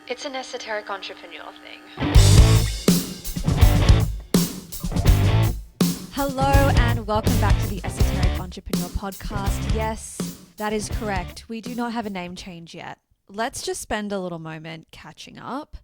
It's an esoteric entrepreneur thing. Hello and welcome back to the Esoteric Entrepreneur Podcast. Yes, that is correct. We do not have a name change yet. Let's just spend a little moment catching up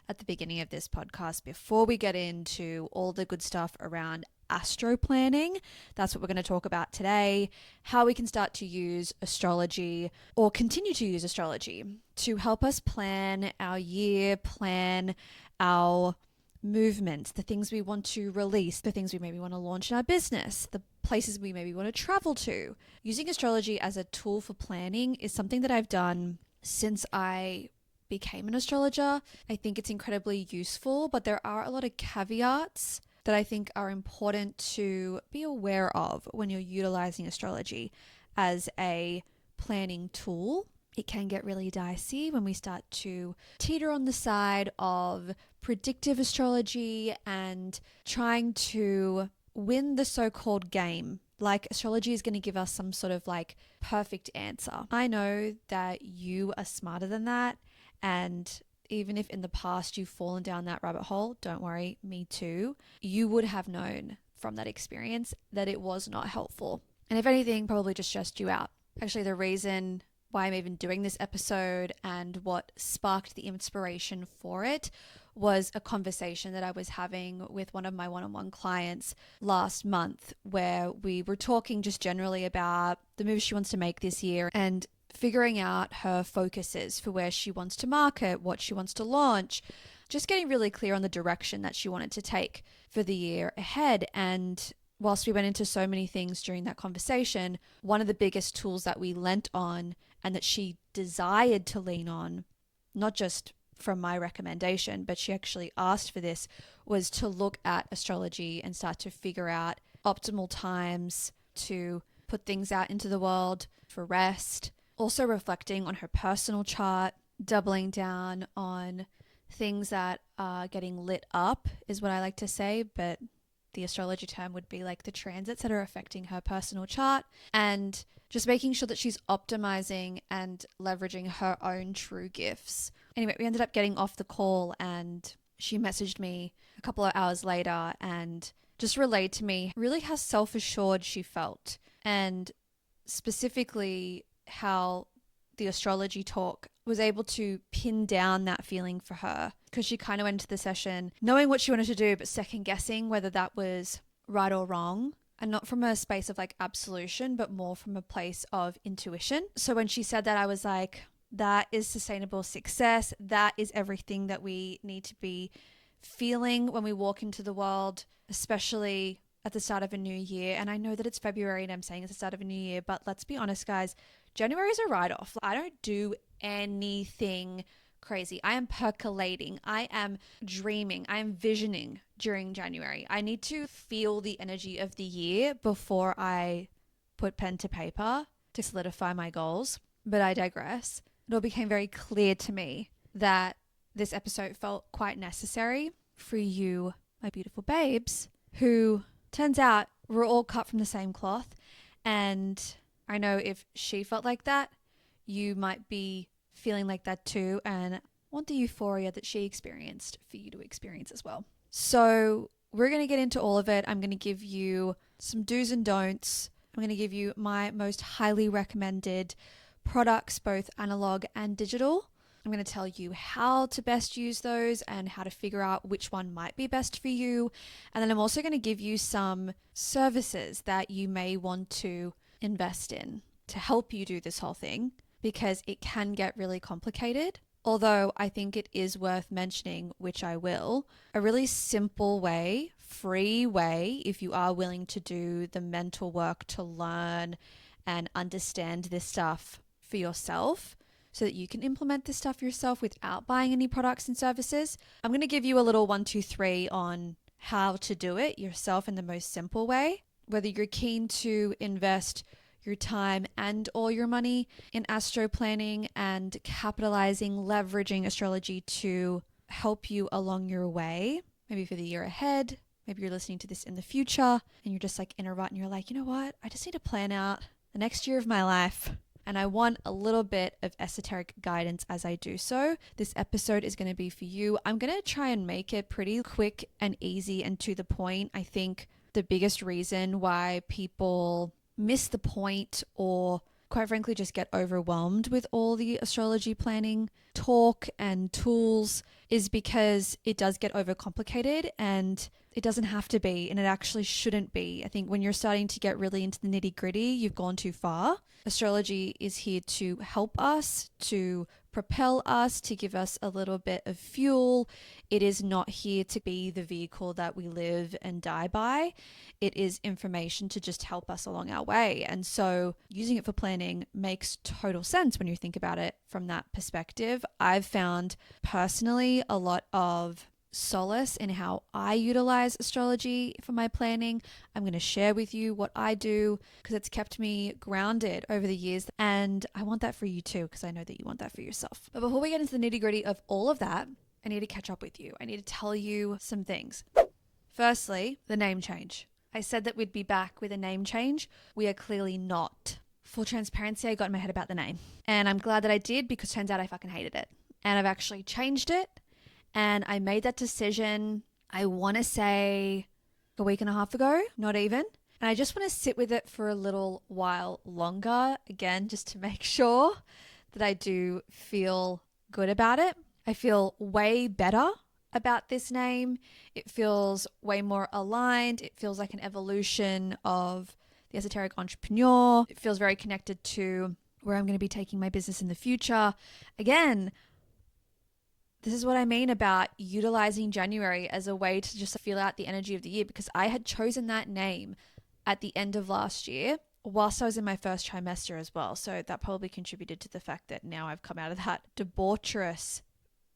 at the beginning of this podcast before we get into all the good stuff around astro planning. That's what we're going to talk about today, how we can start to use astrology or continue to use astrology to help us plan our year, plan our movements, the things we want to release, the things we maybe want to launch in our business, the places we maybe want to travel to. Using astrology as a tool for planning is something that I've done since I became an astrologer. I think it's incredibly useful, but there are a lot of caveats that I think are important to be aware of when you're utilizing astrology as a planning tool. It can get really dicey when we start to teeter on the side of predictive astrology and trying to win the so-called game. Like astrology is going to give us some sort of like perfect answer. I know that you are smarter than that, and even if in the past you've fallen down that rabbit hole, don't worry, me too. You would have known from that experience that it was not helpful. And if anything, probably just stressed you out. Actually, the reason why I'm even doing this episode and what sparked the inspiration for it was a conversation that I was having with one of my one-on-one clients last month, where we were talking just generally about the moves she wants to make this year and figuring out her focuses for where she wants to market, what she wants to launch, just getting really clear on the direction that she wanted to take for the year ahead. And whilst we went into so many things during that conversation, one of the biggest tools that we lent on and that she desired to lean on, not just from my recommendation, but she actually asked for this, was to look at astrology and start to figure out optimal times to put things out into the world for rest. Also reflecting on her personal chart, doubling down on things that are getting lit up is what I like to say, but the astrology term would be like the transits that are affecting her personal chart, and just making sure that she's optimizing and leveraging her own true gifts. Anyway, we ended up getting off the call and she messaged me a couple of hours later and just relayed to me really how self-assured she felt, and specifically how the astrology talk was able to pin down that feeling for her, because she kind of went into the session knowing what she wanted to do, but second guessing whether that was right or wrong. And not from a space of like absolution, but more from a place of intuition. So when she said that, I was like, that is sustainable success. That is everything that we need to be feeling when we walk into the world, especially at the start of a new year. And I know that it's February and I'm saying it's the start of a new year, but let's be honest, guys, January is a write-off. I don't do anything crazy. I am percolating. I am dreaming. I am visioning during January. I need to feel the energy of the year before I put pen to paper to solidify my goals. But I digress. It all became very clear to me that this episode felt quite necessary for you, my beautiful babes, who turns out we're all cut from the same cloth. And I know if she felt like that, you might be feeling like that too, and want the euphoria that she experienced for you to experience as well. So we're going to get into all of it. I'm going to give you some do's and don'ts. I'm going to give you my most highly recommended products, both analog and digital. I'm going to tell you how to best use those and how to figure out which one might be best for you. And then I'm also going to give you some services that you may want to invest in to help you do this whole thing, because it can get really complicated. Although I think it is worth mentioning, which I will, a really simple way, free way, if you are willing to do the mental work to learn and understand this stuff for yourself so that you can implement this stuff yourself without buying any products and services. I'm going to give you a little 1, 2, 3 on how to do it yourself in the most simple way. Whether you're keen to invest your time and all your money in astro planning and capitalizing, leveraging astrology to help you along your way, maybe for the year ahead, maybe you're listening to this in the future and you're just like in a rut and you're like, you know what? I just need to plan out the next year of my life. and I want a little bit of esoteric guidance as I do so. This episode is going to be for you. I'm going to try and make it pretty quick and easy and to the point. I think the biggest reason why people miss the point or quite frankly just get overwhelmed with all the astrology planning talk and tools is because it does get overcomplicated, and it doesn't have to be, and it actually shouldn't be. I think when you're starting to get really into the nitty-gritty, you've gone too far. Astrology is here to help us, to propel us, to give us a little bit of fuel. It is not here to be the vehicle that we live and die by. It is information to just help us along our way. And so using it for planning makes total sense when you think about it from that perspective. I've found personally a lot of solace in how I utilize astrology for my planning. I'm going to share with you what I do because it's kept me grounded over the years, and I want that for you too because I know that you want that for yourself. But before we get into the nitty-gritty of all of that, I need to catch up with you. I need to tell you some things. Firstly, the name change. I said that we'd be back with a name change. We are clearly not. For transparency, I got in my head about the name, and I'm glad that I did because turns out I fucking hated it, and I've actually changed it. And I made that decision, I want to say a week and a half ago, not even. And I just want to sit with it for a little while longer, again, just to make sure that I do feel good about it. I feel way better about this name. It feels way more aligned. It feels like an evolution of the esoteric entrepreneur. It feels very connected to where I'm going to be taking my business in the future. Again, this is what I mean about utilizing January as a way to just feel out the energy of the year, because I had chosen that name at the end of last year whilst I was in my first trimester as well. So that probably contributed to the fact that now I've come out of that debaucherous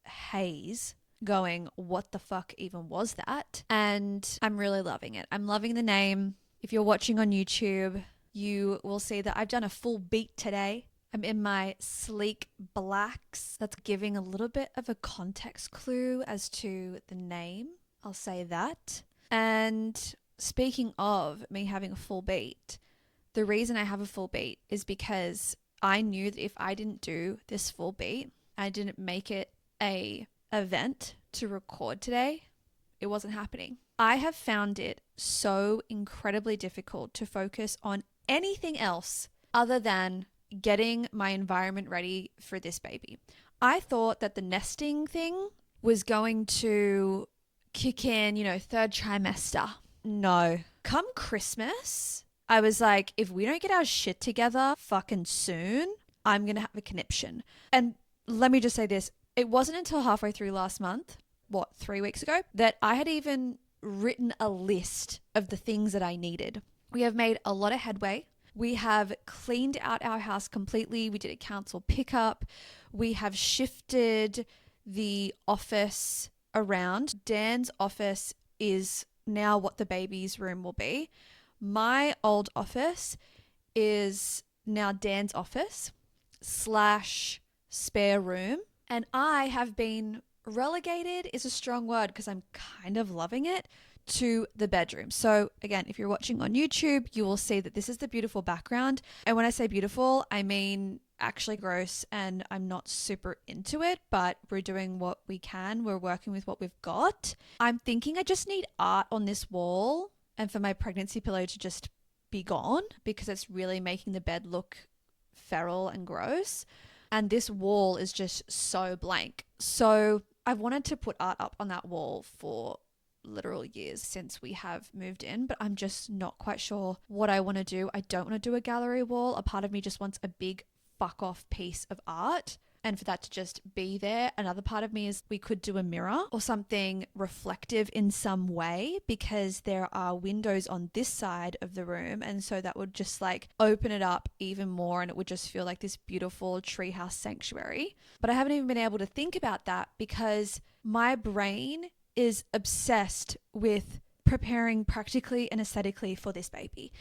haze going, what the fuck even was that? And I'm really loving it. I'm loving the name. If you're watching on YouTube, you will see that I've done a full beat today. I'm in my sleek blacks. That's giving a little bit of a context clue as to the name. I'll say that. And speaking of me having a full beat, the reason I have a full beat is because I knew that if I didn't do this full beat, I didn't make it a event to record today, it wasn't happening. I have found it so incredibly difficult to focus on anything else other than getting my environment ready for this baby. I thought that the nesting thing was going to kick in, third trimester. No. Come Christmas, I was like, if we don't get our shit together fucking soon, I'm going to have a conniption. And let me just say this. It wasn't until halfway through last month, 3 weeks ago, that I had even written a list of the things that I needed. We have made a lot of headway. We have cleaned out our house completely. We did a council pickup. We have shifted the office around. Dan's office is now what the baby's room will be. My old office is now Dan's office / spare room. And I have been relegated is a strong word because I'm kind of loving it, to the bedroom. So again, if you're watching on YouTube, you will see that this is the beautiful background. And when I say beautiful, I mean actually gross, and I'm not super into it, but we're doing what we can. We're working with what we've got. I'm thinking I just need art on this wall and for my pregnancy pillow to just be gone because it's really making the bed look feral and gross. And this wall is just so blank. So I've wanted to put art up on that wall for literal years since we have moved in, but I'm just not quite sure what I want to do. I don't want to do a gallery wall. A part of me just wants a big fuck off piece of art and for that to just be there. Another part of me is we could do a mirror or something reflective in some way because there are windows on this side of the room, and so that would just open it up even more and it would just feel like this beautiful treehouse sanctuary. But I haven't even been able to think about that because my brain is obsessed with preparing practically and aesthetically for this baby.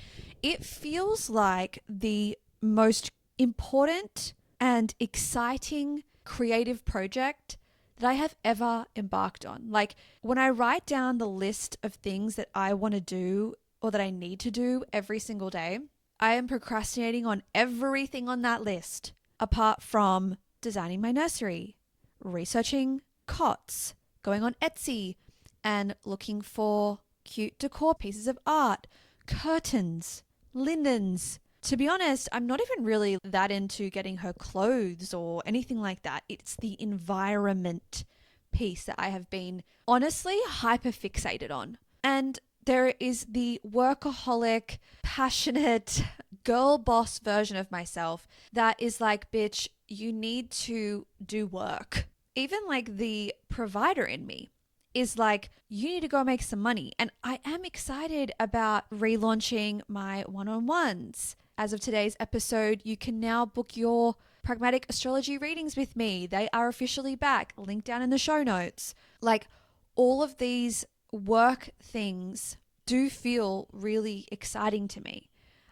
It feels like the most important and exciting creative project that I have ever embarked on. When I write down the list of things that I want to do or that I need to do every single day, I am procrastinating on everything on that list apart from designing my nursery, researching cots, going on Etsy and looking for cute decor pieces of art, curtains, linens. To be honest, I'm not even really that into getting her clothes or anything like that. It's the environment piece that I have been honestly hyper fixated on. And there is the workaholic, passionate girl boss version of myself that is like, bitch, you need to do work. Even like the provider in me is like, you need to go make some money. And I am excited about relaunching my one-on-ones. As of today's episode, you can now book your pragmatic astrology readings with me. They are officially back. Link down in the show notes. Like, all of these work things do feel really exciting to me.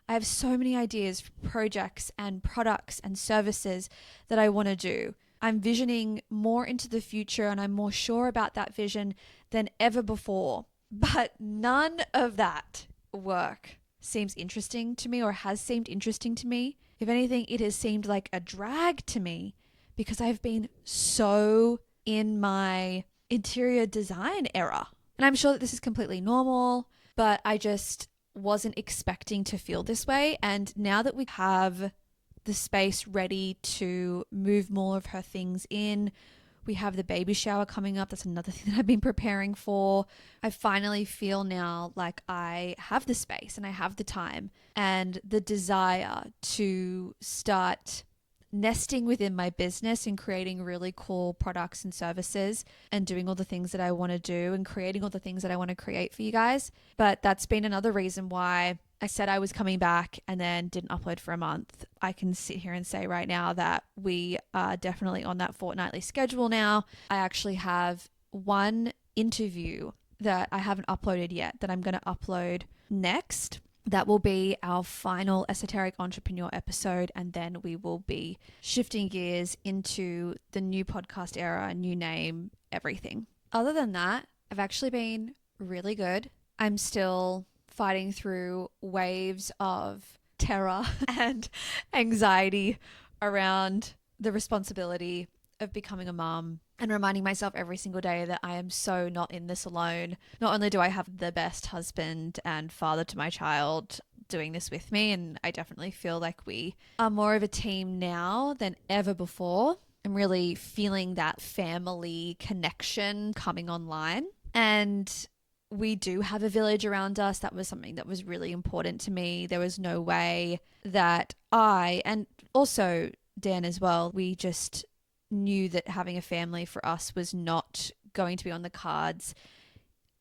I have so many ideas for projects and products and services that I want to do. I'm visioning more into the future and I'm more sure about that vision than ever before. But none of that work seems interesting to me or has seemed interesting to me. If anything, it has seemed like a drag to me because I've been so in my interior design era. And I'm sure that this is completely normal, but I just wasn't expecting to feel this way. And now that we have the space ready to move more of her things in, we have the baby shower coming up. That's another thing that I've been preparing for. I finally feel now like I have the space and I have the time and the desire to start nesting within my business and creating really cool products and services and doing all the things that I want to do and creating all the things that I want to create for you guys. But that's been another reason why I said I was coming back and then didn't upload for a month. I can sit here and say right now that we are definitely on that fortnightly schedule now. I actually have one interview that I haven't uploaded yet that I'm going to upload next. That will be our final esoteric entrepreneur episode, and then we will be shifting gears into the new podcast era, new name, everything. Other than that, I've actually been really good. I'm still fighting through waves of terror and anxiety around the responsibility of becoming a mom and reminding myself every single day that I am so not in this alone. Not only do I have the best husband and father to my child doing this with me, and I definitely feel like we are more of a team now than ever before. I'm really feeling that family connection coming online. And we do have a village around us. That was something that was really important to me. There was no way that I, and also Dan as well, we just knew that having a family for us was not going to be on the cards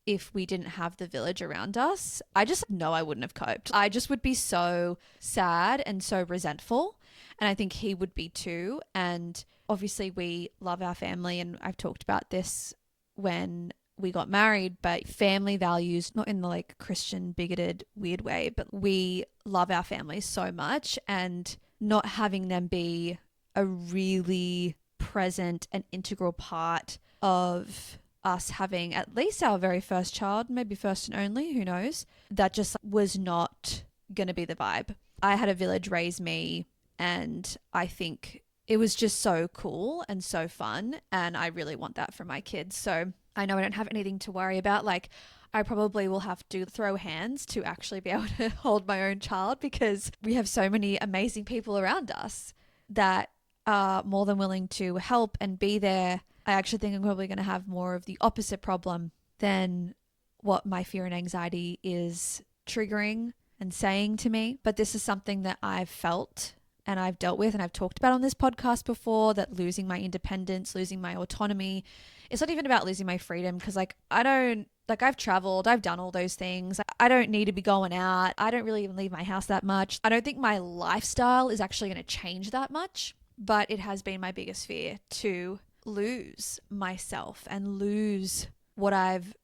if we didn't have the village around us. I just know I wouldn't have coped. I just would be so sad and so resentful. And I think he would be too. And obviously we love our family, and I've talked about this when we got married, but family values, not in the like Christian bigoted weird way, but we love our families so much, and not having them be a really present and integral part of us having at least our very first child, maybe first and only, who knows, that just was not going to be the vibe. I had a village raise me, and I think it was just so cool and so fun, and I really want that for my kids. So I know I don't have anything to worry about. Like, I probably will have to throw hands to actually be able to hold my own child, because we have so many amazing people around us that are more than willing to help and be there. I actually think I'm probably going to have more of the opposite problem than what my fear and anxiety is triggering and saying to me. But this is something that I've felt and I've dealt with and I've talked about on this podcast before, that losing my independence, losing my autonomy, it's not even about losing my freedom, because I've traveled, I've done all those things. I don't need to be going out. I don't really even leave my house that much. I don't think my lifestyle is actually going to change that much, but it has been my biggest fear to lose myself and lose what I've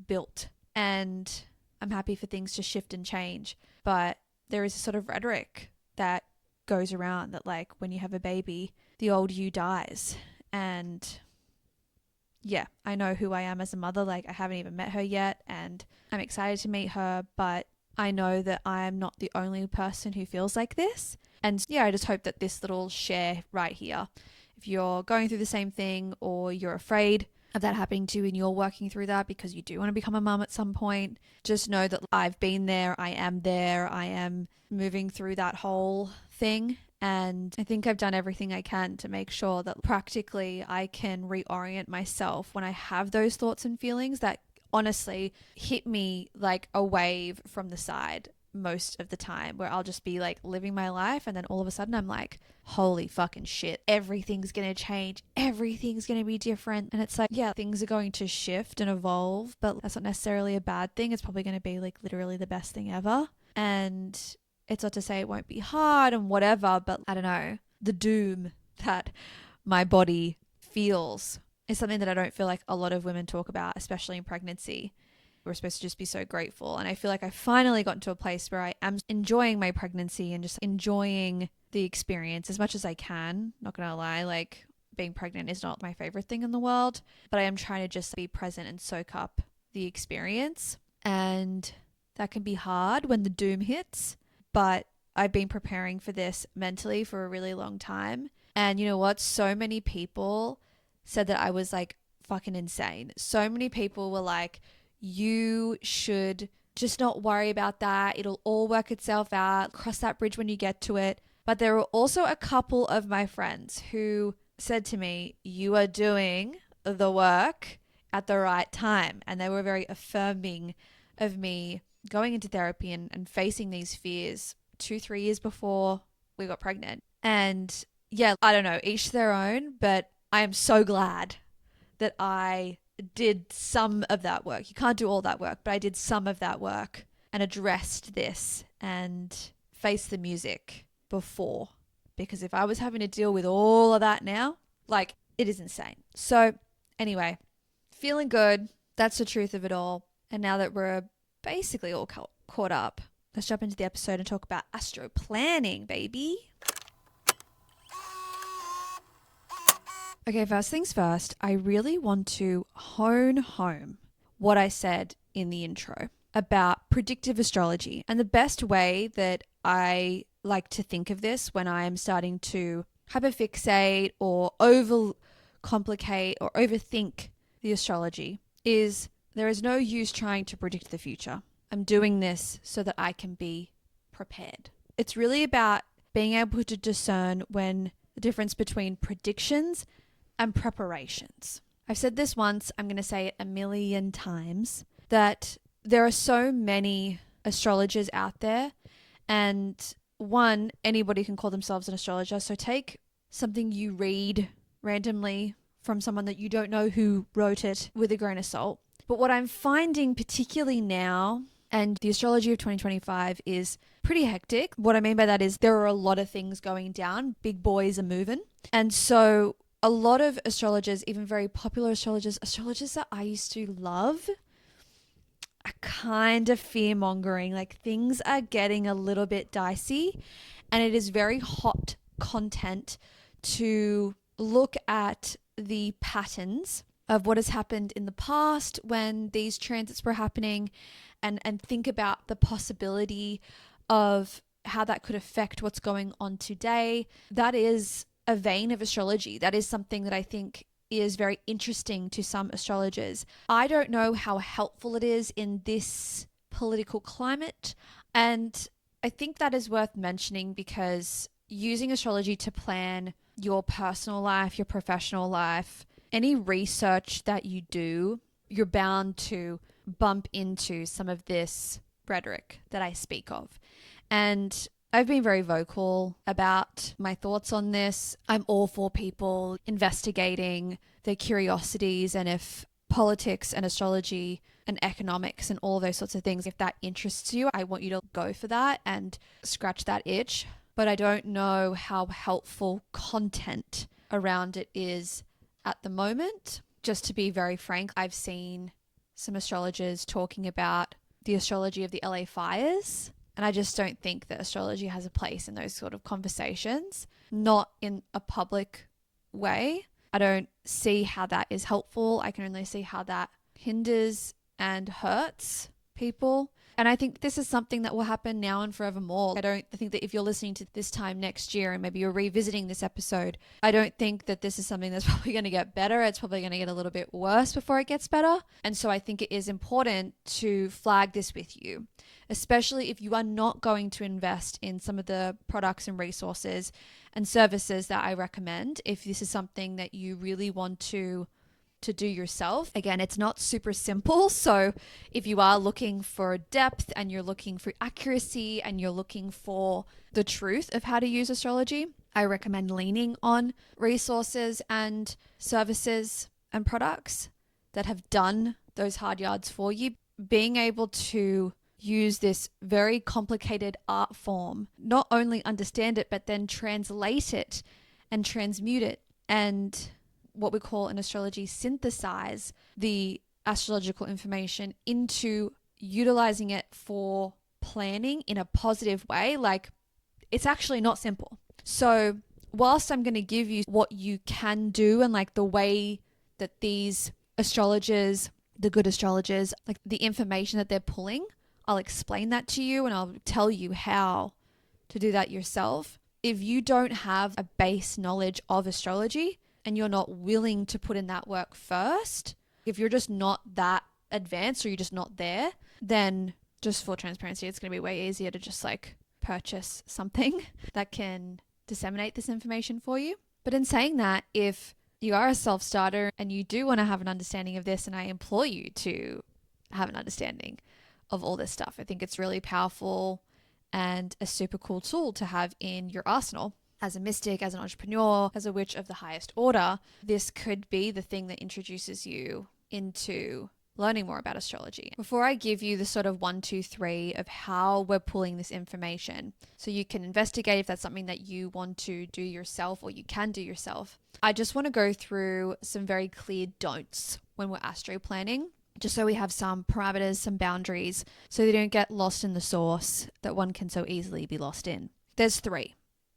built. And I'm happy for things to shift and change, but there is a sort of rhetoric that goes around that, like, when you have a baby, the old you dies. And yeah, I know who I am as a mother. Like, I haven't even met her yet, and I'm excited to meet her, but I know that I am not the only person who feels like this. And yeah, I just hope that this little share right here, if you're going through the same thing or you're afraid of that happening to you and you're working through that because you do want to become a mum at some point, just know that I've been there, I am moving through that whole thing. And I think I've done everything I can to make sure that practically I can reorient myself when I have those thoughts and feelings that honestly hit me like a wave from the side most of the time, where I'll just be like living my life and then all of a sudden I'm like, holy fucking shit, everything's gonna change, everything's gonna be different. And it's like, yeah, things are going to shift and evolve, but that's not necessarily a bad thing. It's probably gonna be like literally the best thing ever. And it's not to say it won't be hard and whatever, but I don't know, the doom that my body feels is something that I don't feel like a lot of women talk about, especially in pregnancy. We're supposed to just be so grateful. And I feel like I finally got into a place where I am enjoying my pregnancy and just enjoying the experience as much as I can. Not gonna lie, like being pregnant is not my favorite thing in the world, but I am trying to just be present and soak up the experience. And that can be hard when the doom hits, but I've been preparing for this mentally for a really long time. And you know what? So many people said that I was like fucking insane. So many people were like, you should just not worry about that. It'll all work itself out. Cross that bridge when you get to it. But there were also a couple of my friends who said to me, you are doing the work at the right time. And they were very affirming of me going into therapy and facing these fears 2-3 years before we got pregnant. And yeah, I don't know, each their own, but I am so glad that I did some of that work. You can't do all that work, but I did some of that work and addressed this and faced the music before. Because if I was having to deal with all of that now, like, it is insane. So anyway, feeling good. That's the truth of it all. And now that we're basically all caught up, let's jump into the episode and talk about astro planning, baby. Okay, first things first, I really want to hone home what I said in the intro about predictive astrology. And the best way that I like to think of this when I am starting to hyperfixate or overcomplicate or overthink the astrology is there is no use trying to predict the future. I'm doing this so that I can be prepared. It's really about being able to discern when the difference between predictions and preparations. I've said this once, I'm going to say it a million times, that there are so many astrologers out there, and one, anybody can call themselves an astrologer, so take something you read randomly from someone that you don't know who wrote it with a grain of salt. But what I'm finding particularly now, and the astrology of 2025 is pretty hectic. What I mean by that is there are a lot of things going down, big boys are moving, and so a lot of astrologers, even very popular astrologers that I used to love, are kind of fear-mongering. Like, things are getting a little bit dicey, and it is very hot content to look at the patterns of what has happened in the past when these transits were happening and think about the possibility of how that could affect what's going on today. That is a vein of astrology. That is something that I think is very interesting to some astrologers. I don't know how helpful it is in this political climate, and I think that is worth mentioning because using astrology to plan your personal life, your professional life, any research that you do, you're bound to bump into some of this rhetoric that I speak of. And I've been very vocal about my thoughts on this. I'm all for people investigating their curiosities, and if politics and astrology and economics and all those sorts of things, if that interests you, I want you to go for that and scratch that itch. But I don't know how helpful content around it is at the moment. Just to be very frank, I've seen some astrologers talking about the astrology of the LA fires, and I just don't think that astrology has a place in those sort of conversations, not in a public way. I don't see how that is helpful. I can only see how that hinders and hurts people. And I think this is something that will happen now and forevermore. I don't think that if you're listening to this time next year and maybe you're revisiting this episode, I don't think that this is something that's probably going to get better. It's probably going to get a little bit worse before it gets better. And so I think it is important to flag this with you, especially if you are not going to invest in some of the products and resources and services that I recommend. If this is something that you really want to do yourself. Again, it's not super simple. So if you are looking for depth and you're looking for accuracy and you're looking for the truth of how to use astrology, I recommend leaning on resources and services and products that have done those hard yards for you. Being able to use this very complicated art form, not only understand it, but then translate it and transmute it and what we call in astrology synthesize the astrological information into utilizing it for planning in a positive way. Like, it's actually not simple. So whilst I'm going to give you what you can do and like the way that these astrologers, the good astrologers, like the information that they're pulling, I'll explain that to you and I'll tell you how to do that yourself. If you don't have a base knowledge of astrology, and you're not willing to put in that work first, if you're just not that advanced or you're just not there, then just for transparency, it's going to be way easier to just like purchase something that can disseminate this information for you. But in saying that, if you are a self-starter and you do want to have an understanding of this, and I implore you to have an understanding of all this stuff, I think it's really powerful and a super cool tool to have in your arsenal. As a mystic, as an entrepreneur, as a witch of the highest order, this could be the thing that introduces you into learning more about astrology. Before I give you the sort of 1, 2, 3 of how we're pulling this information, so you can investigate if that's something that you want to do yourself or you can do yourself, I just want to go through some very clear don'ts when we're astro planning, just so we have some parameters, some boundaries, so they don't get lost in the sauce that one can so easily be lost in. There's 3.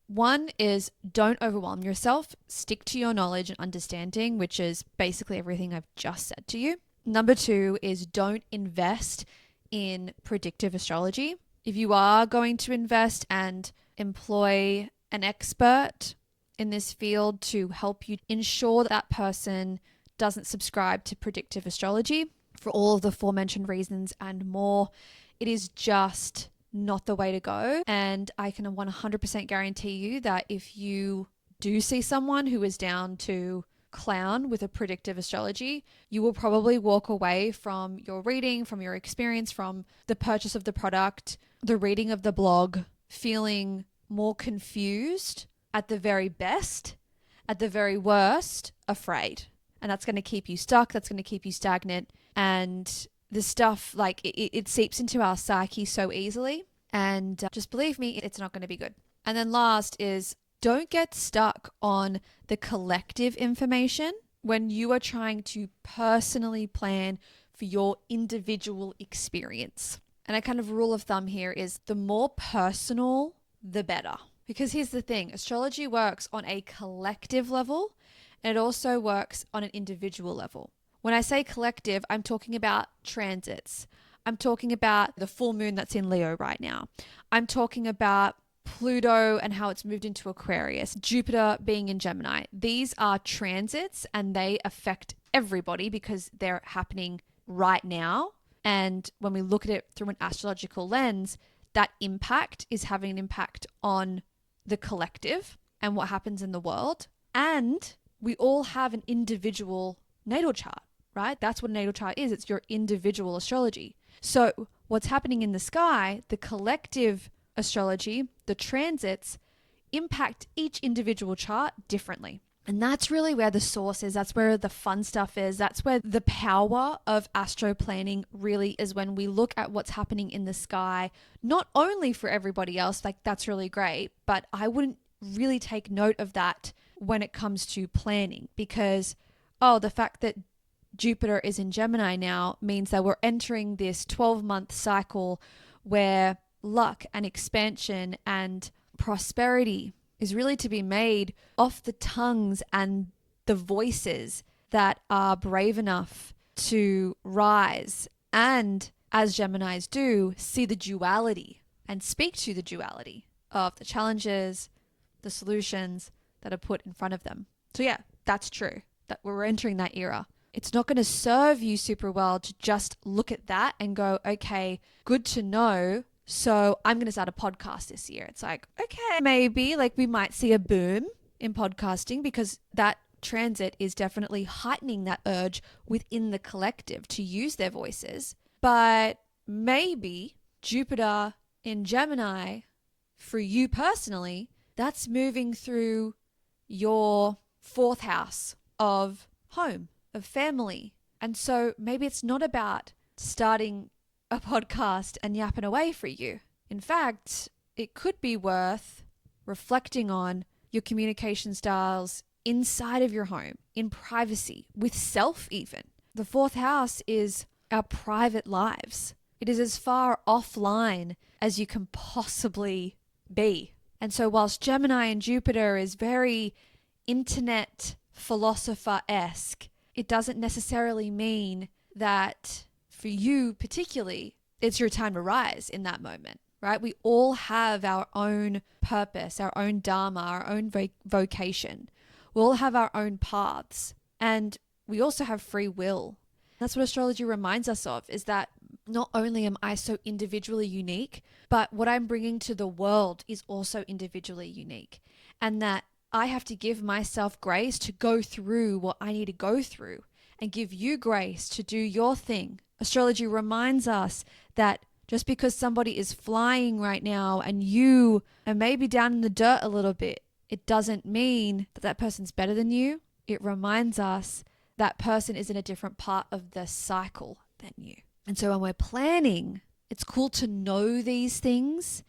1 is don't overwhelm yourself. Stick to your knowledge and understanding, which is basically everything I've just said to you. Number 2 is don't invest in predictive astrology. If you are going to invest and employ an expert in this field to help you ensure that person doesn't subscribe to predictive astrology for all of the aforementioned reasons and more, it is just not the way to go. And I can 100% guarantee you that if you do see someone who is down to clown with a predictive astrology, you will probably walk away from your reading, from your experience, from the purchase of the product, the reading of the blog, feeling more confused at the very best, at the very worst, afraid. And that's going to keep you stuck. That's going to keep you stagnant. And the stuff, like it seeps into our psyche so easily. And just believe me, it's not going to be good. And then last is don't get stuck on the collective information when you are trying to personally plan for your individual experience. And a kind of rule of thumb here is the more personal, the better. Because here's the thing, astrology works on a collective level and it also works on an individual level. When I say collective, I'm talking about transits. I'm talking about the full moon that's in Leo right now. I'm talking about Pluto and how it's moved into Aquarius, Jupiter being in Gemini. These are transits and they affect everybody because they're happening right now. And when we look at it through an astrological lens, that impact is having an impact on the collective and what happens in the world. And we all have an individual natal chart, right? That's what a natal chart is. It's your individual astrology. So what's happening in the sky, the collective astrology, the transits impact each individual chart differently. And that's really where the source is. That's where the fun stuff is. That's where the power of astro planning really is, when we look at what's happening in the sky, not only for everybody else, like that's really great, but I wouldn't really take note of that when it comes to planning because, the fact that Jupiter is in Gemini now means that we're entering this 12-month cycle where luck and expansion and prosperity is really to be made off the tongues and the voices that are brave enough to rise and as Geminis do, see the duality and speak to the duality of the challenges, the solutions that are put in front of them. So yeah, that's true, that we're entering that era. It's not going to serve you super well to just look at that and go, okay, good to know. So I'm going to start a podcast this year. It's like, okay, maybe like we might see a boom in podcasting because that transit is definitely heightening that urge within the collective to use their voices. But maybe Jupiter in Gemini, for you personally, that's moving through your fourth house of home, of family. And so maybe it's not about starting a podcast and yapping away for you. In fact, it could be worth reflecting on your communication styles inside of your home, in privacy, with self even. The fourth house is our private lives. It is as far offline as you can possibly be. And so whilst Gemini and Jupiter is very internet philosopher-esque, it doesn't necessarily mean that for you particularly, it's your time to rise in that moment, right? We all have our own purpose, our own dharma, our own vocation. We all have our own paths, and we also have free will. That's what astrology reminds us of, is that not only am I so individually unique, but what I'm bringing to the world is also individually unique. And that I have to give myself grace to go through what I need to go through and give you grace to do your thing. Astrology reminds us that just because somebody is flying right now and you are maybe down in the dirt a little bit, it doesn't mean that that person's better than you. It reminds us that person is in a different part of the cycle than you. And so when we're planning, it's cool to know these things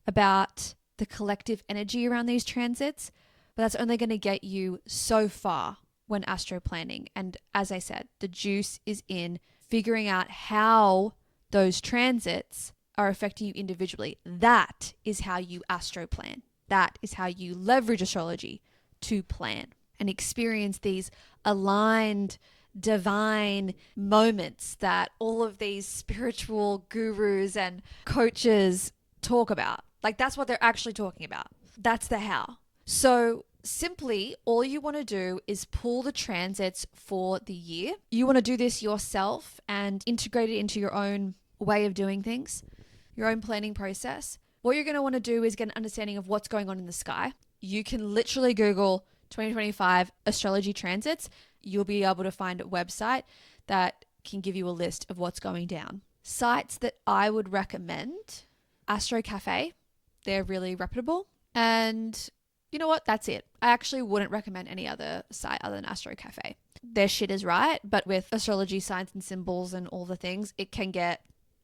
about the collective energy around these transits, but that's only going to get you so far when astro planning. And as I said, the juice is in figuring out how those transits are affecting you individually. That is how you astro plan. That is how you leverage astrology to plan and experience these aligned, divine moments that all of these spiritual gurus and coaches talk about. Like, that's what they're actually talking about. That's the how. So simply, all you want to do is pull the transits for the year. You want to do this yourself and integrate it into your own way of doing things, your own planning process. What you're going to want to do is get an understanding of what's going on in the sky. You can literally Google 2025 astrology transits. You'll be able to find a website that can give you a list of what's going down. Sites that I would recommend, Astro Cafe. They're really reputable. And you know what? That's it. I actually wouldn't recommend any other site other than Astro Cafe. Their shit is right, but with astrology, signs and symbols and all the things, it can get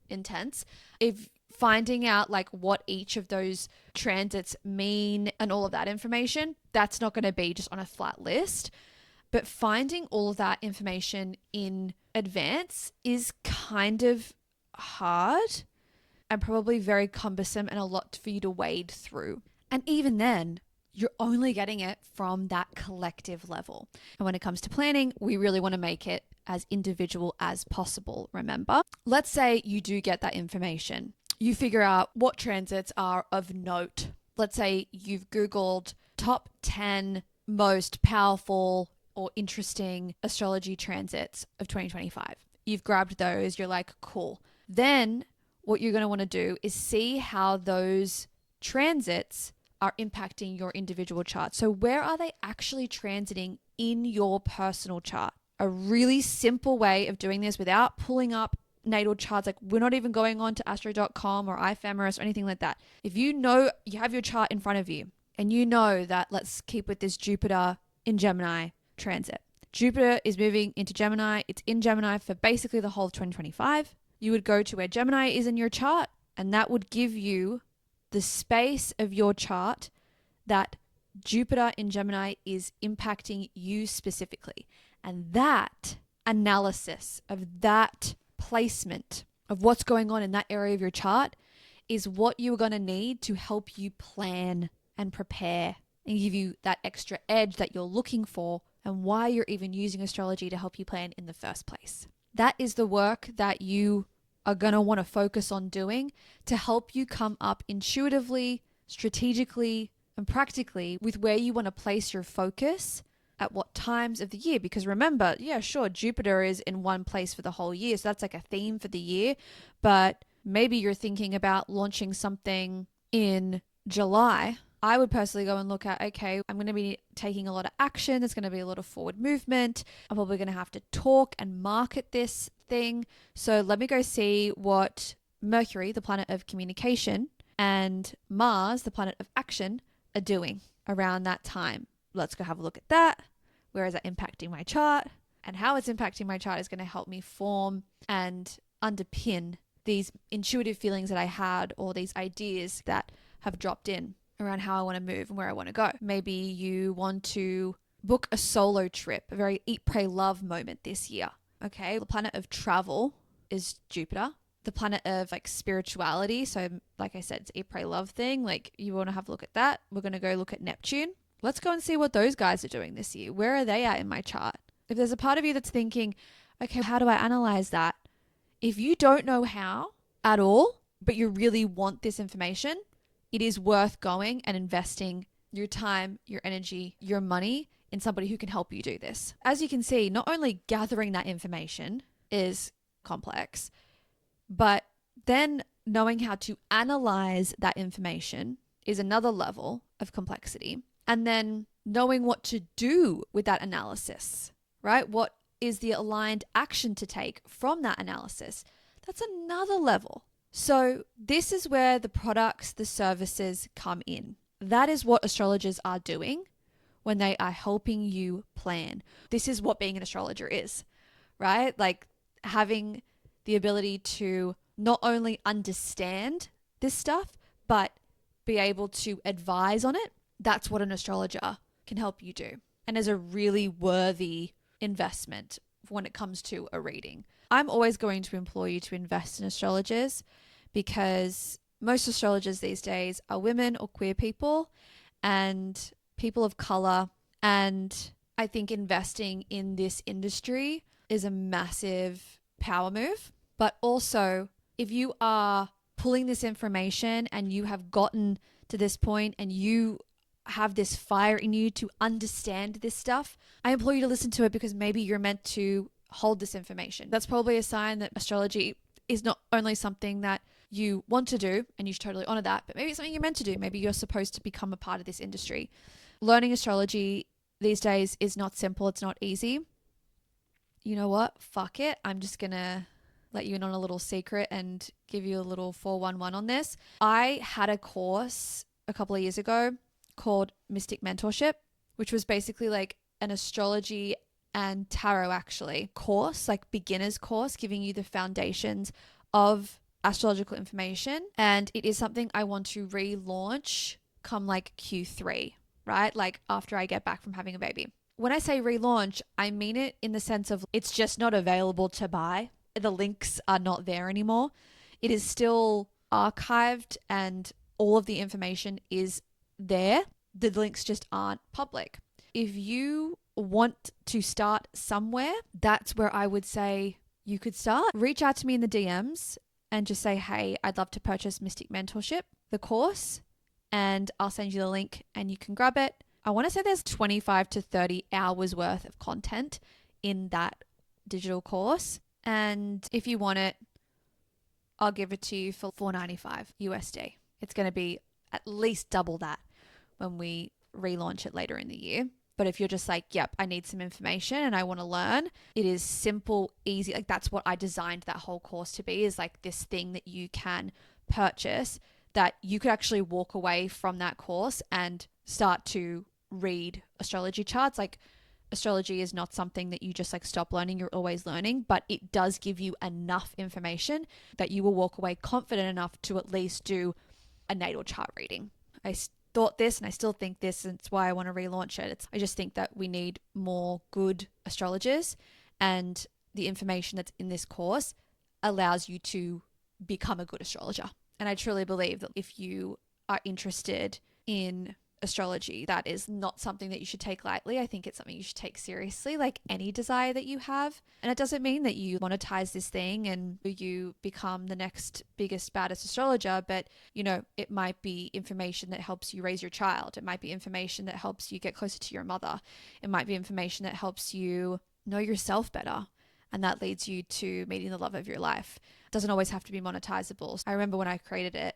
intense. If finding out like what each of those transits mean and all of that information, that's not going to be just on a flat list. But finding all of that information in advance is kind of hard and probably very cumbersome and a lot for you to wade through. And even then, you're only getting it from that collective level. And when it comes to planning, we really want to make it as individual as possible, remember? Let's say you do get that information. You figure out what transits are of note. Let's say you've Googled top 10 most powerful or interesting astrology transits of 2025. You've grabbed those, you're like, cool. Then what you're going to want to do is see how those transits are impacting your individual chart. So where are they actually transiting in your personal chart? A really simple way of doing this without pulling up natal charts, like we're not even going on to astro.com or iFemeris or anything like that. If you know you have your chart in front of you and you know that, let's keep with this Jupiter in Gemini transit. Jupiter is moving into Gemini. It's in Gemini for basically the whole of 2025. You would go to where Gemini is in your chart, and that would give you the space of your chart that Jupiter in Gemini is impacting you specifically. And that analysis of that placement of what's going on in that area of your chart is what you're going to need to help you plan and prepare and give you that extra edge that you're looking for and why you're even using astrology to help you plan in the first place. That is the work that you are going to want to focus on doing to help you come up intuitively, strategically, and practically with where you want to place your focus at what times of the year. Because remember, yeah, sure, Jupiter is in one place for the whole year. So that's like a theme for the year. But maybe you're thinking about launching something in July. I would personally go and look at, okay, I'm going to be taking a lot of action. There's going to be a lot of forward movement. I'm probably going to have to talk and market this thing. So let me go see what Mercury, the planet of communication, and Mars, the planet of action, are doing around that time. Let's go have a look at that. Where is that impacting my chart? And how it's impacting my chart is going to help me form and underpin these intuitive feelings that I had, or these ideas that have dropped in around how I want to move and where I want to go. Maybe you want to book a solo trip, a very eat, pray, love moment this year. Okay, the planet of travel is Jupiter. The planet of like spirituality, so like I said, it's eat, pray, love thing. Like you want to have a look at that. We're going to go look at Neptune. Let's go and see what those guys are doing this year. Where are they at in my chart? If there's a part of you that's thinking, okay, how do I analyze that? If you don't know how at all, but you really want this information, it is worth going and investing your time, your energy, your money in somebody who can help you do this. As you can see, not only gathering that information is complex, but then knowing how to analyze that information is another level of complexity. And then knowing what to do with that analysis, right? What is the aligned action to take from that analysis? That's another level. So this is where the products, the services come in. That is what astrologers are doing when they are helping you plan. This is what being an astrologer is, right? Like having the ability to not only understand this stuff, but be able to advise on it. That's what an astrologer can help you do, and is a really worthy investment when it comes to a reading. I'm always going to implore you to invest in astrologers, because most astrologers these days are women or queer people and people of color. And I think investing in this industry is a massive power move. But also, if you are pulling this information and you have gotten to this point and you have this fire in you to understand this stuff, I implore you to listen to it, because maybe you're meant to hold this information. That's probably a sign that astrology is not only something that you want to do, and you should totally honor that, but maybe it's something you're meant to do. Maybe you're supposed to become a part of this industry. Learning astrology these days is not simple. It's not easy. You know what? Fuck it. I'm just going to let you in on a little secret and give you a little 411 on this. I had a course a couple of years ago called Mystic Mentorship, which was basically like an astrology and tarot actually course, like beginner's course, giving you the foundations of astrological information. And it is something I want to relaunch come like Q3, right? Like after I get back from having a baby. When I say relaunch, I mean it in the sense of it's just not available to buy. The links are not there anymore. It is still archived and all of the information is there. The links just aren't public. If you want to start somewhere, that's where I would say you could start. Reach out to me in the DMs and just say, hey, I'd love to purchase Mystic Mentorship, the course, and I'll send you the link and you can grab it. I want to say there's 25 to 30 hours worth of content in that digital course. And if you want it, I'll give it to you for $4.95 USD. It's going to be at least double that when we relaunch it later in the year. But if you're just like, yep, I need some information and I want to learn, it is simple, easy. Like that's what I designed that whole course to be, is like this thing that you can purchase that you could actually walk away from that course and start to read astrology charts. Like astrology is not something that you just like stop learning. You're always learning, but it does give you enough information that you will walk away confident enough to at least do a natal chart reading. I thought this and I still think this, and it's why I want to relaunch it. I just think that we need more good astrologers, and the information that's in this course allows you to become a good astrologer. And I truly believe that if you are interested in astrology. That is not something that you should take lightly. I think it's something you should take seriously, like any desire that you have. And it doesn't mean that you monetize this thing and you become the next biggest, baddest astrologer, but it might be information that helps you raise your child. It might be information that helps you get closer to your mother. It might be information that helps you know yourself better. And that leads you to meeting the love of your life. It doesn't always have to be monetizable. I remember when I created it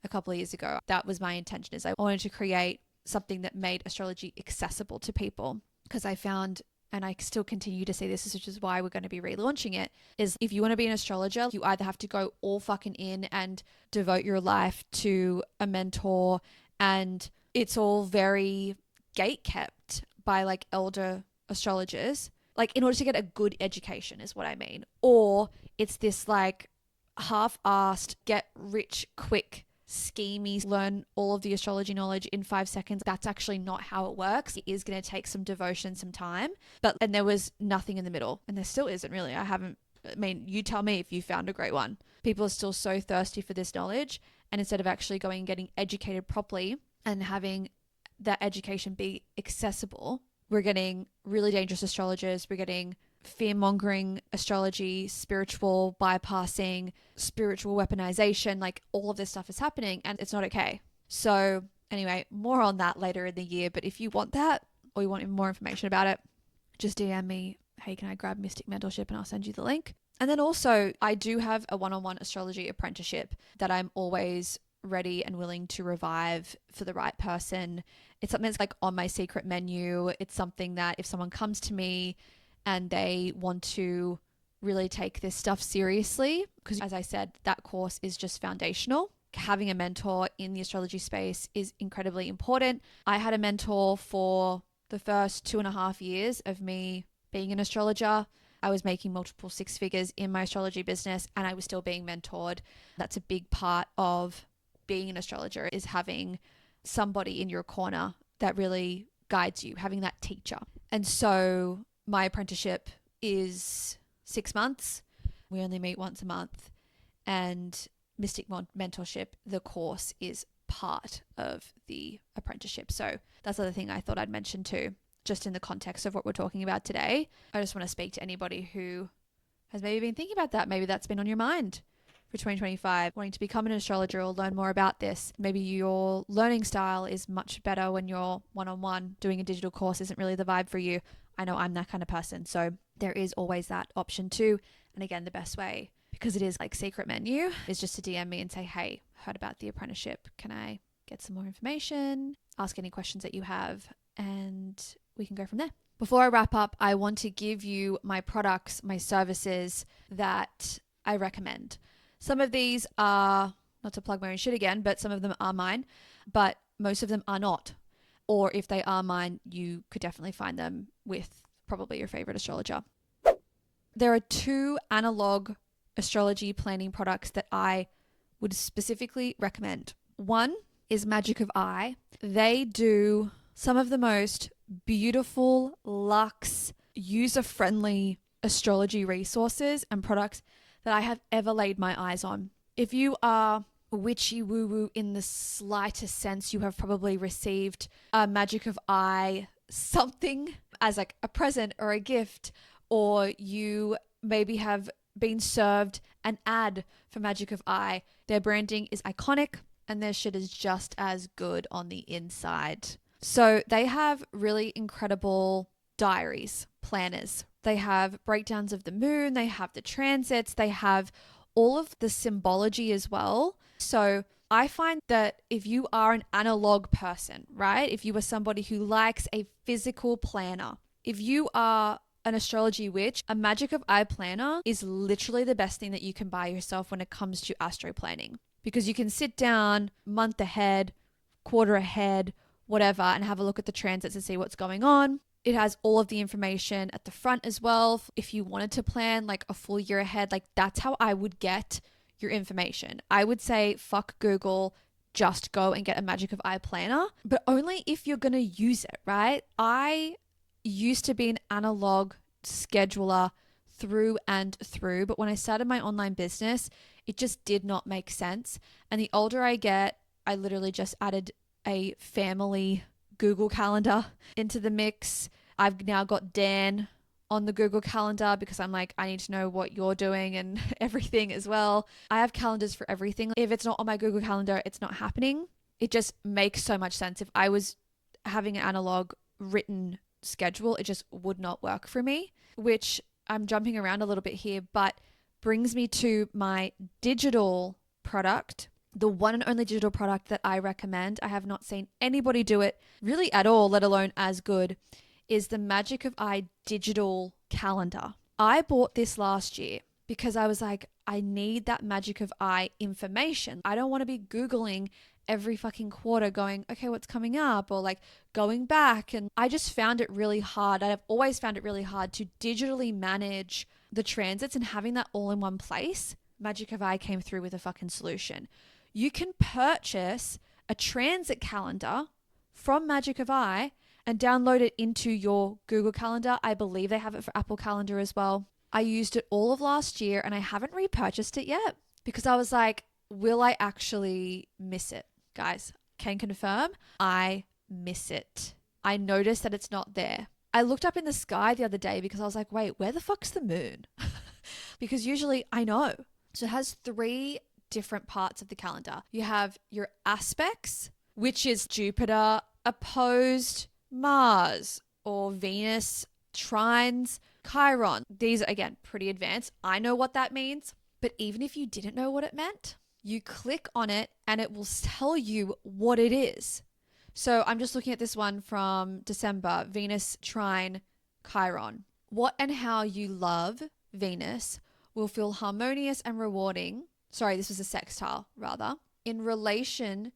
a couple of years ago, that was my intention, is I wanted to create something that made astrology accessible to people, because I found, and I still continue to see this, which is why we're going to be relaunching it, is if you want to be an astrologer, you either have to go all fucking in and devote your life to a mentor, and it's all very gate kept by like elder astrologers, like in order to get a good education is what I mean. Or it's this like half-assed get rich quick schemey, learn all of the astrology knowledge in 5 seconds. That's actually not how it works. It is going to take some devotion, some time. And there was nothing in the middle. And there still isn't really. You tell me if you found a great one. People are still so thirsty for this knowledge. And instead of actually going and getting educated properly and having that education be accessible, we're getting really dangerous astrologers. We're getting fear-mongering astrology, spiritual bypassing, spiritual weaponization, like all of this stuff is happening and it's not okay. So anyway, more on that later in the year. But if you want that or you want more information about it, just DM me, hey, can I grab Mystic Mentorship, and I'll send you the link. And then also I do have a one-on-one astrology apprenticeship that I'm always ready and willing to revive for the right person. It's something that's like on my secret menu. It's something that if someone comes to me and they want to really take this stuff seriously, because as I said, that course is just foundational. Having a mentor in the astrology space is incredibly important. I had a mentor for the first 2.5 years of me being an astrologer. I was making multiple six figures in my astrology business and I was still being mentored. That's a big part of being an astrologer, is having somebody in your corner that really guides you, having that teacher. And so my apprenticeship is 6 months. We only meet once a month. And Mystic Mentorship, the course, is part of the apprenticeship. So that's the other thing I thought I'd mention too, just in the context of what we're talking about today. I just want to speak to anybody who has maybe been thinking about that. Maybe that's been on your mind for 2025, wanting to become an astrologer or learn more about this. Maybe your learning style is much better when you're one-on-one. Doing a digital course isn't really the vibe for you. I know I'm that kind of person. So there is always that option too. And again, the best way, because it is like secret menu, is just to DM me and say, hey, heard about the apprenticeship. Can I get some more information? Ask any questions that you have and we can go from there. Before I wrap up, I want to give you my products, my services that I recommend. Some of these are, not to plug my own shit again, but some of them are mine, but most of them are not. Or if they are mine, you could definitely find them with probably your favorite astrologer. There are 2 analog astrology planning products that I would specifically recommend. One is Magic of Eye. They do some of the most beautiful, luxe, user-friendly astrology resources and products that I have ever laid my eyes on. If you are witchy woo-woo in the slightest sense, you have probably received a Magic of Eye something as like a present or a gift, or you maybe have been served an ad for Magic of Eye. Their branding is iconic and their shit is just as good on the inside. So they have really incredible diaries, planners. They have breakdowns of the moon, they have the transits, they have all of the symbology as well. So I find that if you are an analog person, right? If you are somebody who likes a physical planner, if you are an astrology witch, a Magic of Eye planner is literally the best thing that you can buy yourself when it comes to astro planning, because you can sit down month ahead, quarter ahead, whatever, and have a look at the transits and see what's going on. It has all of the information at the front as well. If you wanted to plan like a full year ahead, like that's how I would get your information. I would say fuck Google, just go and get a Magic of Eye planner, but only if you're going to use it, right? I used to be an analog scheduler through and through, but when I started my online business, it just did not make sense. And the older I get, I literally just added a family Google Calendar into the mix. I've now got Dan on the Google Calendar because I'm like, I need to know what you're doing and everything as well. I have calendars for everything. If it's not on my Google Calendar, it's not happening. It just makes so much sense. If I was having an analog written schedule, it just would not work for me, which I'm jumping around a little bit here, but brings me to my digital product, the one and only digital product that I recommend. I have not seen anybody do it really at all, let alone as good, is the Magic of Eye digital calendar. I bought this last year because I was like, I need that Magic of Eye information. I don't want to be Googling every fucking quarter going, okay, what's coming up, or like going back. And I just found it really hard. I've always found it really hard to digitally manage the transits, and having that all in one place. Magic of Eye came through with a fucking solution. You can purchase a transit calendar from Magic of Eye and download it into your Google Calendar. I believe they have it for Apple Calendar as well. I used it all of last year and I haven't repurchased it yet because I was like, will I actually miss it? Guys, can confirm, I miss it. I noticed that it's not there. I looked up in the sky the other day because I was like, wait, where the fuck's the moon? Because usually I know. So it has 3 different parts of the calendar. You have your aspects, which is Jupiter opposed Mars, or Venus trines Chiron. These are, again, pretty advanced. I know what that means. But even if you didn't know what it meant, you click on it and it will tell you what it is. So I'm just looking at this one from December, Venus trine Chiron. What and how you love Venus will feel harmonious and rewarding. Sorry, this was a sextile, rather. In relation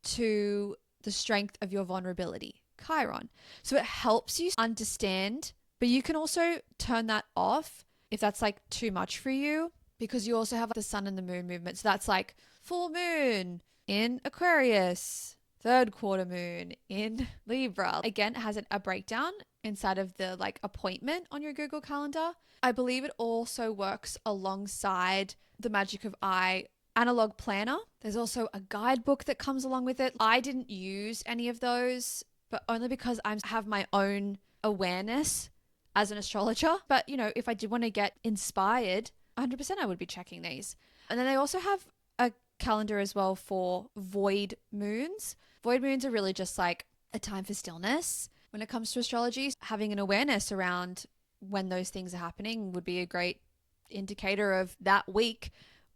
to the strength of your vulnerability, Chiron. So it helps you understand, but you can also turn that off if that's like too much for you, because you also have the sun and the moon movement. So that's like full moon in Aquarius, third quarter moon in Libra. Again, it has a breakdown inside of the like appointment on your Google Calendar. I believe it also works alongside the Magic of Eye analog planner. There's also a guidebook that comes along with it. I didn't use any of those, but only because I have my own awareness as an astrologer. But, you know, if I did want to get inspired, 100% I would be checking these. And then they also have a calendar as well for void moons. Void moons are really just like a time for stillness. When it comes to astrology, having an awareness around when those things are happening would be a great indicator of that week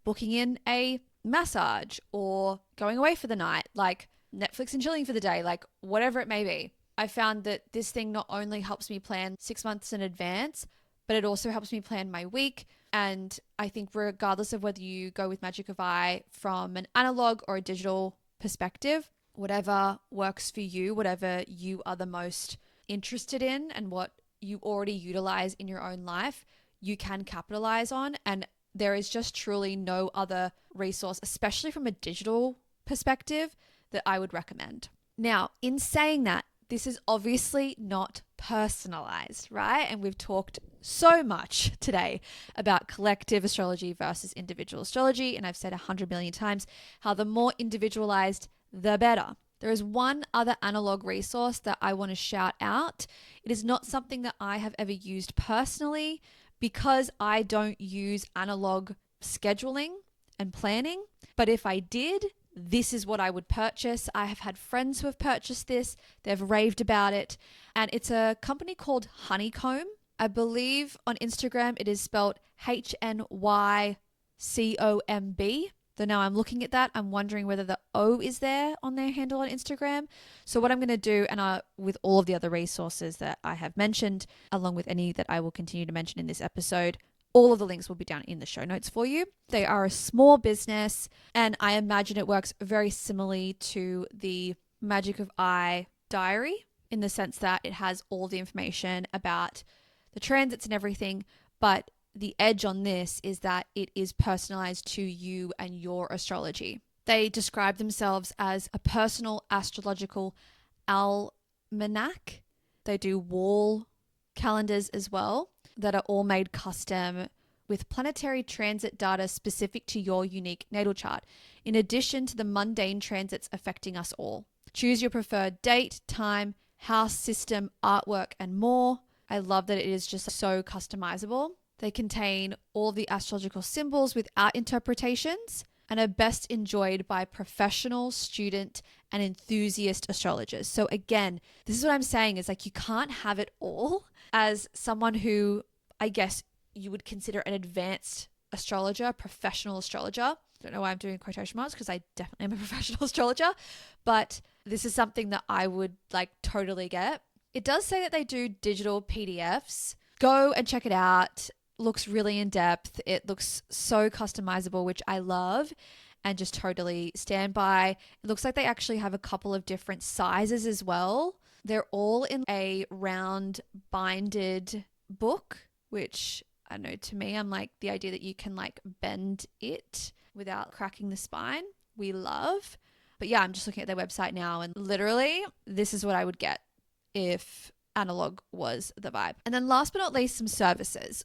booking in a massage or going away for the night, like Netflix and chilling for the day, like whatever it may be. I found that this thing not only helps me plan 6 months in advance, but it also helps me plan my week. And I think regardless of whether you go with Magic of Eye from an analog or a digital perspective, whatever works for you, whatever you are the most interested in and what you already utilize in your own life, you can capitalize on. And there is just truly no other resource, especially from a digital perspective, that I would recommend. Now, in saying that, this is obviously not personalized, right? And we've talked so much today about collective astrology versus individual astrology. And I've said 100 million times how the more individualized, the better. There is one other analog resource that I want to shout out. It is not something that I have ever used personally because I don't use analog scheduling and planning. But if I did, this is what I would purchase. I have had friends who have purchased this. They've raved about it. And it's a company called Honeycomb. I believe on Instagram it is spelled HNYCOMB. Though now I'm looking at that, I'm wondering whether the O is there on their handle on Instagram. So what I'm going to do, and with all of the other resources that I have mentioned, along with any that I will continue to mention in this episode, all of the links will be down in the show notes for you. They are a small business, and I imagine it works very similarly to the Magic of Eye diary in the sense that it has all the information about the transits and everything, but the edge on this is that it is personalized to you and your astrology. They describe themselves as a personal astrological almanac. They do wall calendars as well that are all made custom with planetary transit data specific to your unique natal chart, in addition to the mundane transits affecting us all. Choose your preferred date, time, house, system, artwork, and more. I love that it is just so customizable. They contain all the astrological symbols without interpretations and are best enjoyed by professional, student, and enthusiast astrologers. So again, this is what I'm saying is like you can't have it all. As someone who I guess you would consider an advanced astrologer, professional astrologer. Don't know why I'm doing quotation marks because I definitely am a professional astrologer, but this is something that I would like totally get. It does say that they do digital PDFs. Go and check it out. Looks really in depth. It looks so customizable, which I love and just totally stand by. It looks like they actually have a couple of different sizes as well. They're all in a round binded book, which I don't know, to me, I'm like the idea that you can like bend it without cracking the spine. We love. But yeah, I'm just looking at their website now and literally this is what I would get if analog was the vibe. And then last but not least, some services.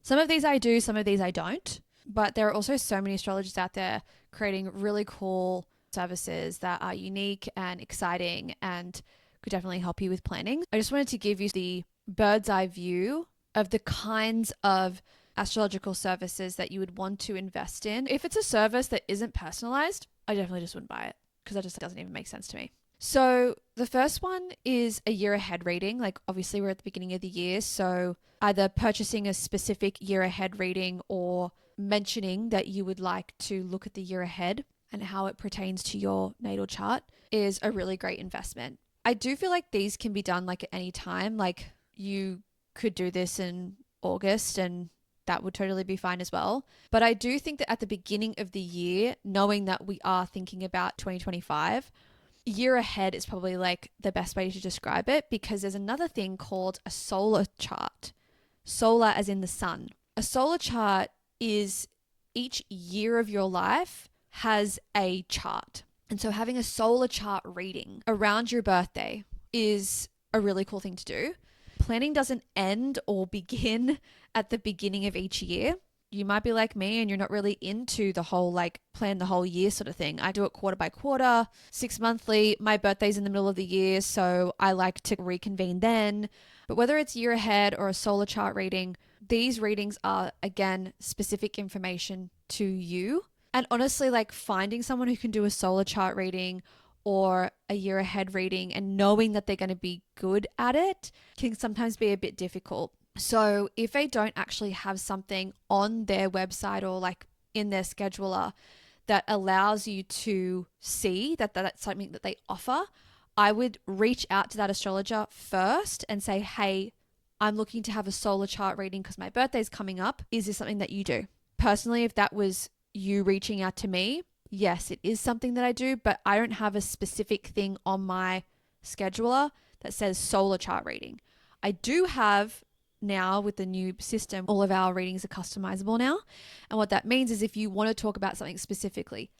Some of these I do, some of these I don't. But there are also so many astrologers out there creating really cool services that are unique and exciting and could definitely help you with planning. I just wanted to give you the bird's eye view of the kinds of astrological services that you would want to invest in. If it's a service that isn't personalized, I definitely just wouldn't buy it because that just doesn't even make sense to me. So the first one is a year ahead reading. Like obviously we're at the beginning of the year, so either purchasing a specific year ahead reading or mentioning that you would like to look at the year ahead and how it pertains to your natal chart is a really great investment. I do feel like these can be done like at any time. Like you could do this in August and that would totally be fine as well. But I do think that at the beginning of the year, knowing that we are thinking about 2025, year ahead is probably like the best way to describe it because there's another thing called a solar chart. Solar as in the sun. A solar chart is each year of your life has a chart. And so having a solar chart reading around your birthday is a really cool thing to do. Planning doesn't end or begin at the beginning of each year. You might be like me and you're not really into the whole like plan the whole year sort of thing. I do it quarter by quarter, 6 monthly. My birthday's in the middle of the year, so I like to reconvene then. But whether it's year ahead or a solar chart reading, these readings are, again, specific information to you. And honestly, like finding someone who can do a solar chart reading or a year ahead reading and knowing that they're going to be good at it can sometimes be a bit difficult. So if they don't actually have something on their website or like in their scheduler that allows you to see that that's something that they offer, I would reach out to that astrologer first and say, hey, I'm looking to have a solar chart reading because my birthday's coming up. Is this something that you do? Personally, if that was you reaching out to me, yes, it is something that I do, but I don't have a specific thing on my scheduler that says solar chart reading. I do have now with the new system, all of our readings are customizable now. And what that means is if you want to talk about something specifically,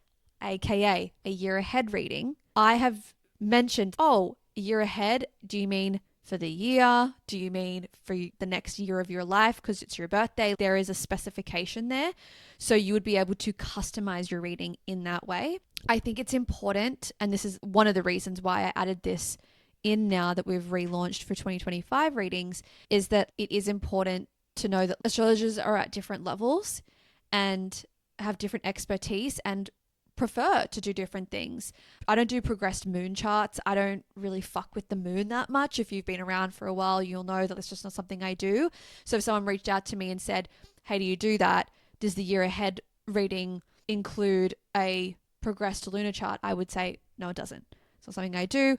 aka a year ahead reading, I have mentioned, oh, a year ahead, do you mean for the year? Do you mean for the next year of your life because it's your birthday? There is a specification there. So you would be able to customize your reading in that way. I think it's important, and this is one of the reasons why I added this in now that we've relaunched for 2025 readings, is that it is important to know that astrologers are at different levels and have different expertise and prefer to do different things. I don't do progressed moon charts. I don't really fuck with the moon that much. If you've been around for a while, you'll know that it's just not something I do. So if someone reached out to me and said, hey, do you do that? Does the year ahead reading include a progressed lunar chart? I would say, no, it doesn't. It's not something I do.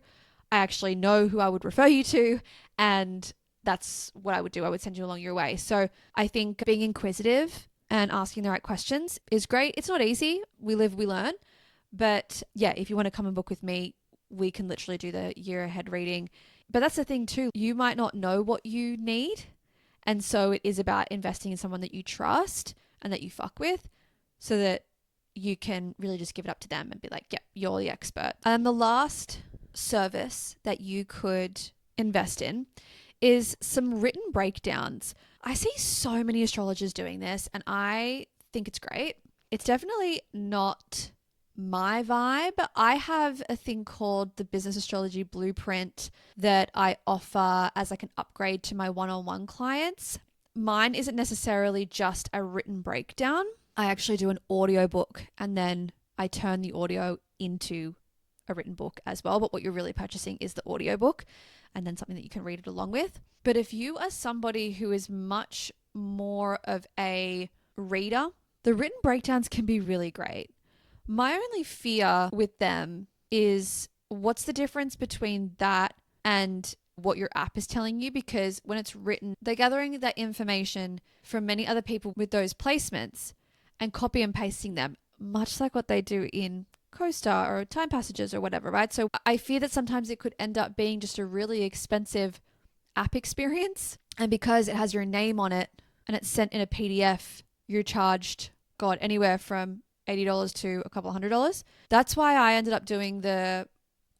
I actually know who I would refer you to, and that's what I would do. I would send you along your way. So I think being inquisitive and asking the right questions is great. It's not easy. We live, we learn. But yeah, if you want to come and book with me, we can literally do the year ahead reading. But that's the thing too. You might not know what you need. And so it is about investing in someone that you trust and that you fuck with so that you can really just give it up to them and be like, yep, you're the expert. And the last service that you could invest in is some written breakdowns. I see so many astrologers doing this and I think it's great. It's definitely not my vibe. I have a thing called the Business Astrology Blueprint that I offer as like an upgrade to my one-on-one clients. Mine isn't necessarily just a written breakdown. I actually do an audio book and then I turn the audio into a written book as well. But what you're really purchasing is the audio book and then something that you can read it along with. But if you are somebody who is much more of a reader, the written breakdowns can be really great. My only fear with them is what's the difference between that and what your app is telling you? Because when it's written, they're gathering that information from many other people with those placements and copy and pasting them, much like what they do in CoStar or Time Passages or whatever, right? So I fear that sometimes it could end up being just a really expensive app experience. And because it has your name on it and it's sent in a PDF, you're charged, God, anywhere from $80 to a couple $100. That's why I ended up doing the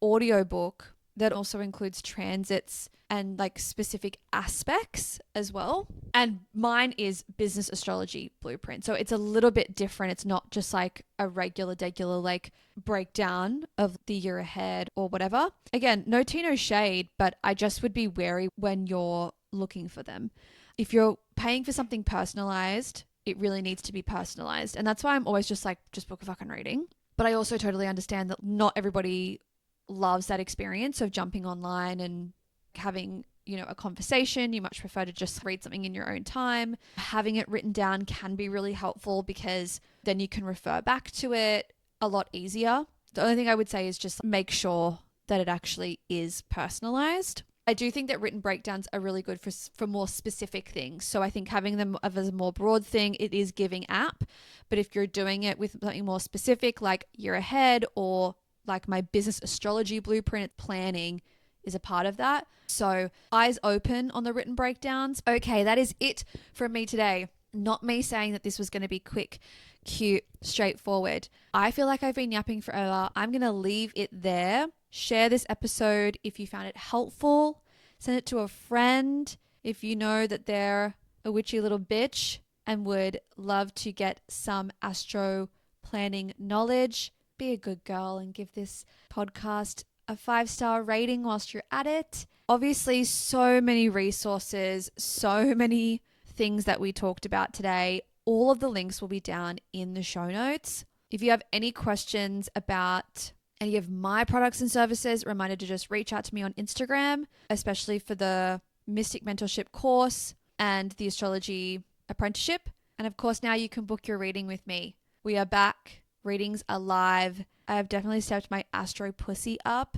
audio book that also includes transits and like specific aspects as well. And mine is Business Astrology Blueprint. So it's a little bit different. It's not just like a regular like breakdown of the year ahead or whatever. Again, no tea, no shade, but I just would be wary when you're looking for them. If you're paying for something personalized, it really needs to be personalized. And that's why I'm always just like, just book a fucking reading. But I also totally understand that not everybody loves that experience of jumping online and having, you know, a conversation. You much prefer to just read something in your own time. Having it written down can be really helpful because then you can refer back to it a lot easier. The only thing I would say is just make sure that it actually is personalized. I do think that written breakdowns are really good for more specific things. So I think having them as a more broad thing, it is giving app. But if you're doing it with something more specific like year ahead or like my Business Astrology Blueprint, planning is a part of that. So eyes open on the written breakdowns. Okay, that is it from me today. Not me saying that this was going to be quick, cute, straightforward. I feel like I've been yapping forever. I'm going to leave it there. Share this episode if you found it helpful. Send it to a friend if you know that they're a witchy little bitch and would love to get some astro planning knowledge. Be a good girl and give this podcast a 5-star rating whilst you're at it. Obviously, so many resources, so many things that we talked about today. All of the links will be down in the show notes. If you have any questions about any of my products and services, reminder to just reach out to me on Instagram, especially for the Mystic Mentorship course and the astrology apprenticeship. And of course, now you can book your reading with me. We are back. Readings are live. I have definitely stepped my astro pussy up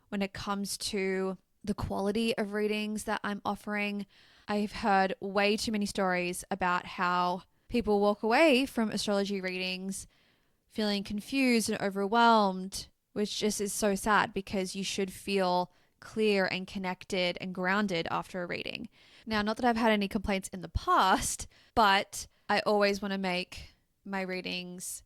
when it comes to the quality of readings that I'm offering. I've heard way too many stories about how people walk away from astrology readings feeling confused and overwhelmed, which just is so sad because you should feel clear and connected and grounded after a reading. Now, not that I've had any complaints in the past, but I always want to make my readings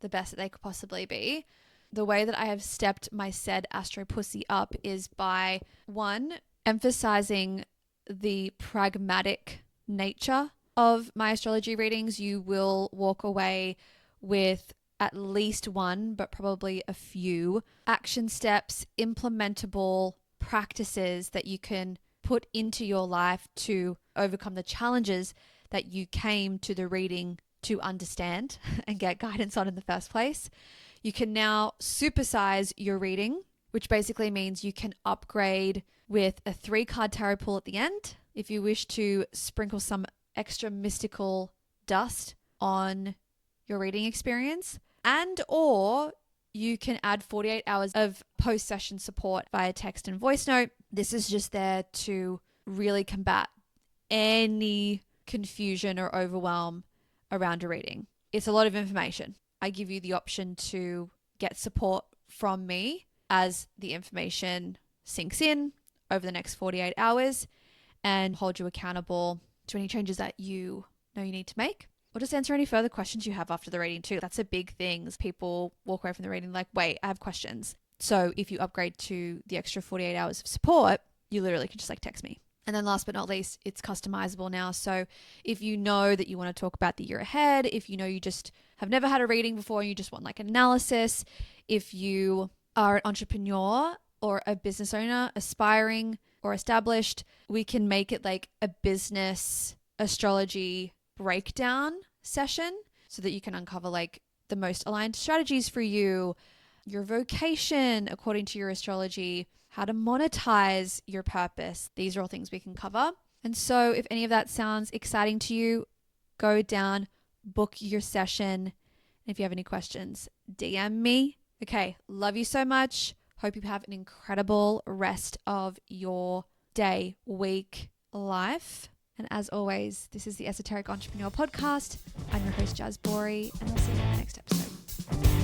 the best that they could possibly be. The way that I have stepped my said astro pussy up is by, one, emphasizing the pragmatic nature of my astrology readings. You will walk away with at least one, but probably a few action steps, implementable practices that you can put into your life to overcome the challenges that you came to the reading to understand and get guidance on in the first place. You can now supersize your reading, which basically means you can upgrade with a 3-card tarot pull at the end if you wish to sprinkle some extra mystical dust on your reading experience. And or you can add 48 hours of post-session support via text and voice note. This is just there to really combat any confusion or overwhelm around a reading. It's a lot of information. I give you the option to get support from me as the information sinks in over the next 48 hours and hold you accountable to any changes that you know you need to make. Or just answer any further questions you have after the reading too. That's a big thing. People walk away from the reading like, wait, I have questions. So if you upgrade to the extra 48 hours of support, you literally can just like text me. And then last but not least, it's customizable now. So if you know that you want to talk about the year ahead, if you know you just have never had a reading before and you just want like an analysis, if you are an entrepreneur or a business owner, aspiring or established, we can make it like a business astrology breakdown session so that you can uncover like the most aligned strategies for you, your vocation according to your astrology, how to monetize your purpose. These are all things we can cover. And so if any of that sounds exciting to you, go down, book your session. And if you have any questions, DM me. Okay, love you so much. Hope you have an incredible rest of your day, week, life. And as always, this is the Esoteric Entrepreneur Podcast. I'm your host, Jazz Bori, and I'll see you in the next episode.